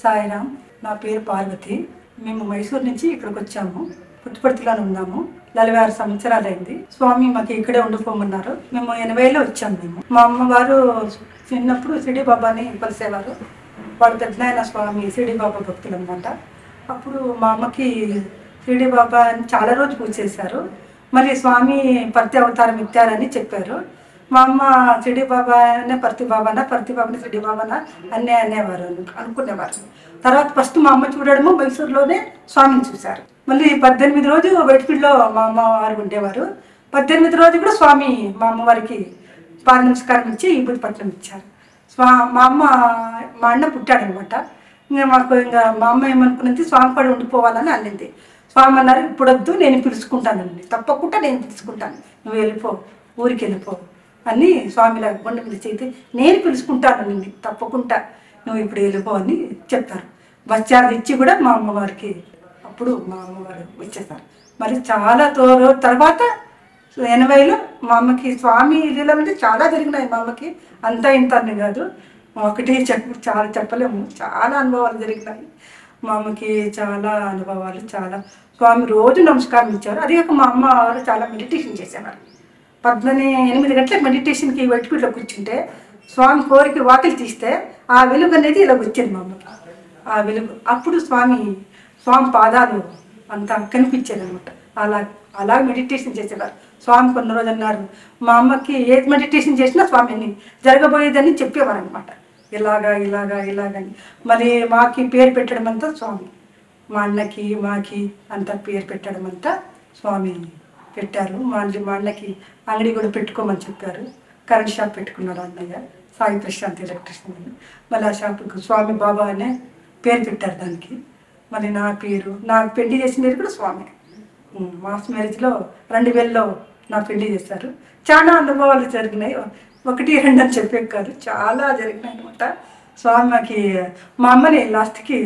సాయిరామ్. నా పేరు పార్వతి. మేము మైసూర్ నుంచి ఇక్కడికి వచ్చాము. పుట్టుపర్తిలో ఉన్నాము. 46 సంవత్సరాలు అయింది. స్వామి మాకు ఇక్కడే ఉండిపోమన్నారు. మేము 80లో వచ్చాము. మా అమ్మవారు చిన్నప్పుడు షిరిడి బాబాని కలిసేవారు. వాళ్ళ పెద్దనాయన స్వామి షిరిడి బాబా భక్తులు అనమాట. అప్పుడు మా అమ్మకి షిరిడి బాబా అని చాలా రోజు పూజ చేశారు. మరి స్వామి పర్తి అవతారం ఎత్తారని చెప్పారు. మా అమ్మ షిరిడి బాబానే పర్తి బాబాని షిరిడి బాబానా అనేవారు అనుకునేవారు. తర్వాత ఫస్ట్ మా అమ్మ చూడడము మైసూరులోనే స్వామిని చూశారు. మళ్ళీ 18 రోజు వెట్పిడిలో మా అమ్మవారు ఉండేవారు. 18 రోజు కూడా స్వామి మా అమ్మవారికి పాద నమస్కారం ఇచ్చి ఈబుద్ధి పట్లం ఇచ్చారు. మా అన్న పుట్టాడనమాట. ఇంకా మా అమ్మ ఏమనుకున్నది, స్వామి పడి ఉండిపోవాలని అన్నింది. స్వామి అన్నారు, ఇప్పుడొద్దు, నేను పిలుచుకుంటానండి, తప్పకుండా నేను పిలుచుకుంటాను, నువ్వు వెళ్ళిపో, ఊరికి వెళ్ళిపో అని స్వామిలా గుండె మీద చేతి, నేను పిలుచుకుంటాను నిన్ను, తప్పకుండా నువ్వు ఇప్పుడు వెళ్ళిపో అని చెప్తారు. బస్ ఛార్జ్ ఇచ్చి కూడా మా అమ్మవారికి అప్పుడు మా అమ్మవారు వచ్చేసారు. మరి చాలా తర్వాత 80లో మా అమ్మకి స్వామి లీలలు అంటే చాలా జరిగినాయి. మా అమ్మకి అంతా ఇంత అని కాదు, ఒకటి చాలా చెప్పలేము, చాలా అనుభవాలు జరిగినాయి. మా అమ్మకి చాలా అనుభవాలు, చాలా స్వామి రోజు నమస్కారం ఇచ్చారు. అదే కాక మా అమ్మవారు చాలా మెడిటేషన్ చేసేవారు. 8 గంటలకు మెడిటేషన్కి వెట్టుకుట్లో కూర్చుంటే స్వామి కోరికి వాకిలి తీస్తే ఆ వెలుగు అనేది ఇలా వచ్చింది మా అమ్మకి. ఆ వెలుగు అప్పుడు స్వామి పాదాలు అంతా కనిపించేది అనమాట. అలా మెడిటేషన్ చేసేవారు. స్వామి కొన్ని రోజు అన్నారు, మా అమ్మకి ఏది మెడిటేషన్ చేసినా స్వామిని జరగబోయేదని చెప్పేవారు అనమాట. ఇలాగని. మరి మాకి పేరు పెట్టడం అంతా స్వామి, మా అన్నకి మాకి అంతా పేరు పెట్టడం అంతా స్వామి పెట్టారు. మా అన్నకి అంగడి కూడా పెట్టుకోమని చెప్పారు. కరెంట్ షాప్ పెట్టుకున్నాడు అన్నయ్య, సాయి ప్రశాంత్ ఎలక్ట్రిషియన్ అని. మళ్ళీ ఆ షాపుకి స్వామి బాబా అనే పేరు పెట్టారు దానికి. మళ్ళీ నాకు పెళ్లి చేసినది కూడా స్వామి. మాస్ మ్యారేజ్లో 2000లో నా పెళ్లి చేశారు. చాలా అనుభవాలు జరిగినాయి. 1, 2 అని చెప్పే కాదు, చాలా జరిగినాయి అనమాట. స్వామికి మా అమ్మని లాస్ట్కి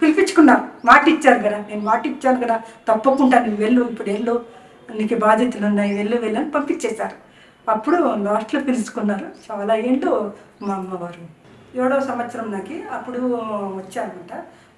పిలిపించుకున్నాను. మాట ఇచ్చాను కదా, తప్పకుండా నువ్వు వెళ్ళు, ఇప్పుడు వెళ్ళు, నీకు బాధ్యతలు ఉన్నాయి, వెళ్ళు అని పంపించేశారు. అప్పుడు లాస్ట్లో పిలుచుకున్నారు. చాలా ఏంటో మా అమ్మవారు 7వ సంవత్సరం నాకు అప్పుడు వచ్చారనమాట.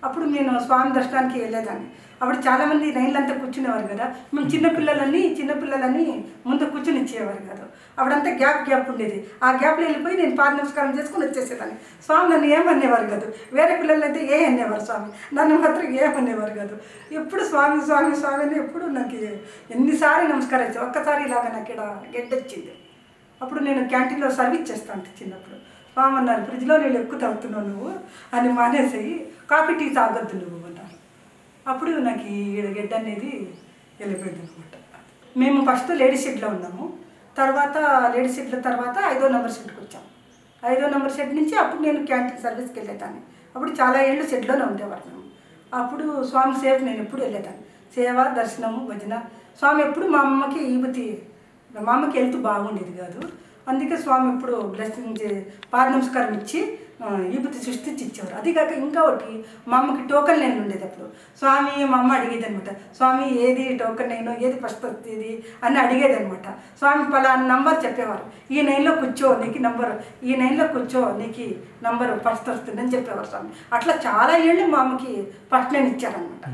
అప్పుడు నేను స్వామి దర్శనానికి వెళ్ళేదాన్ని. అప్పుడు చాలామంది లైన్లంతా కూర్చునేవారు కదా. మేము చిన్నపిల్లలని ముందు కూర్చుని ఇచ్చేవారు కాదు. అప్పుడంతా గ్యాప్ ఉండేది. ఆ గ్యాప్లో వెళ్ళిపోయి నేను పాద నమస్కారం చేసుకుని వచ్చేసేదాన్ని. స్వామి నన్ను ఏమనేవారు కాదు. వేరే పిల్లలైతే అనేవారు, స్వామి నన్ను మాత్రం ఏమనేవారు కాదు. ఎప్పుడు స్వామి అని ఎప్పుడు నాకు ఎన్నిసార్లు నమస్కారం ఇచ్చాను. ఒక్కసారి ఇలాగ నాకు ఇక్కడ గెడ్డొచ్చింది. అప్పుడు నేను క్యాంటీన్లో సర్వీస్ చేస్తాను. చిన్నప్పుడు స్వామి అన్నారు, ఫ్రిడ్జ్లో నీళ్ళు ఎక్కువ తాగుతున్నావు నువ్వు అని మానేసేయి, కాఫీ టీ తాగొద్దు నువ్వు అన్నారు. అప్పుడు నాకు ఈ గెడ్డ అనేది వెళ్ళిపోయింది అనమాట. మేము ఫస్ట్ లేడీస్ షెడ్లో ఉన్నాము. తర్వాత లేడీస్ షెడ్ల తర్వాత 5వ నెంబర్ షెడ్కి వచ్చాము. 5వ నెంబర్ షెడ్ నుంచి అప్పుడు నేను క్యాంటీన్ సర్వీస్కి వెళ్ళేదాన్ని. అప్పుడు చాలా ఏళ్ళు షెడ్లోనే ఉండేవారు మేము. అప్పుడు స్వామి సేవ నేను ఎప్పుడు వెళ్ళేదాన్ని. సేవ, దర్శనము, భజన. స్వామి ఎప్పుడు మా అమ్మకి హెల్త్ బాగుండేది కాదు. అందుకే స్వామి ఇప్పుడు బ్లెస్సింగ్ పాద నమస్కారం ఇచ్చి ఈబుద్ధి సృష్టించి ఇచ్చేవారు. అది కాక ఇంకా ఒకటి, మా అమ్మకి టోకన్ లైన్ ఉండేది. అప్పుడు స్వామి మా అమ్మ అడిగేది అనమాట, స్వామి ఏది టోకన్ లైన్, ఏది ఫస్ట్ వస్తుంది అని అడిగేది అనమాట. స్వామి పలానా నంబర్ చెప్పేవారు, ఈ 9లో కూర్చో నీకు నంబరు, ఈ 9లో కూర్చో నీకు నంబరు ఫస్ట్ వస్తుంది అని చెప్పేవారు స్వామి. అట్లా చాలా ఏళ్ళు మా అమ్మకి ఫస్ట్ లైన్ ఇచ్చారనమాట.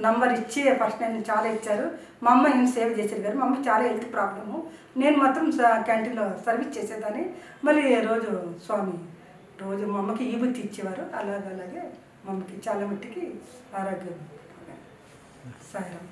నంబర్ ఇచ్చి ఫస్ట్ లైన్ చాలా ఇచ్చారు. మా అమ్మ ఏం సేవ్ చేశారు గారు. మా అమ్మకి చాలా హెల్త్ ప్రాబ్లము. నేను మాత్రం క్యాంటీన్లో సర్వీస్ చేసేదాన్ని. మళ్ళీ స్వామి రోజు మా అమ్మకి ఈబుద్ధి ఇచ్చేవారు. అలాగే మా అమ్మకి చాలా మట్టికి ఆరోగ్యం. సాయిరామ్.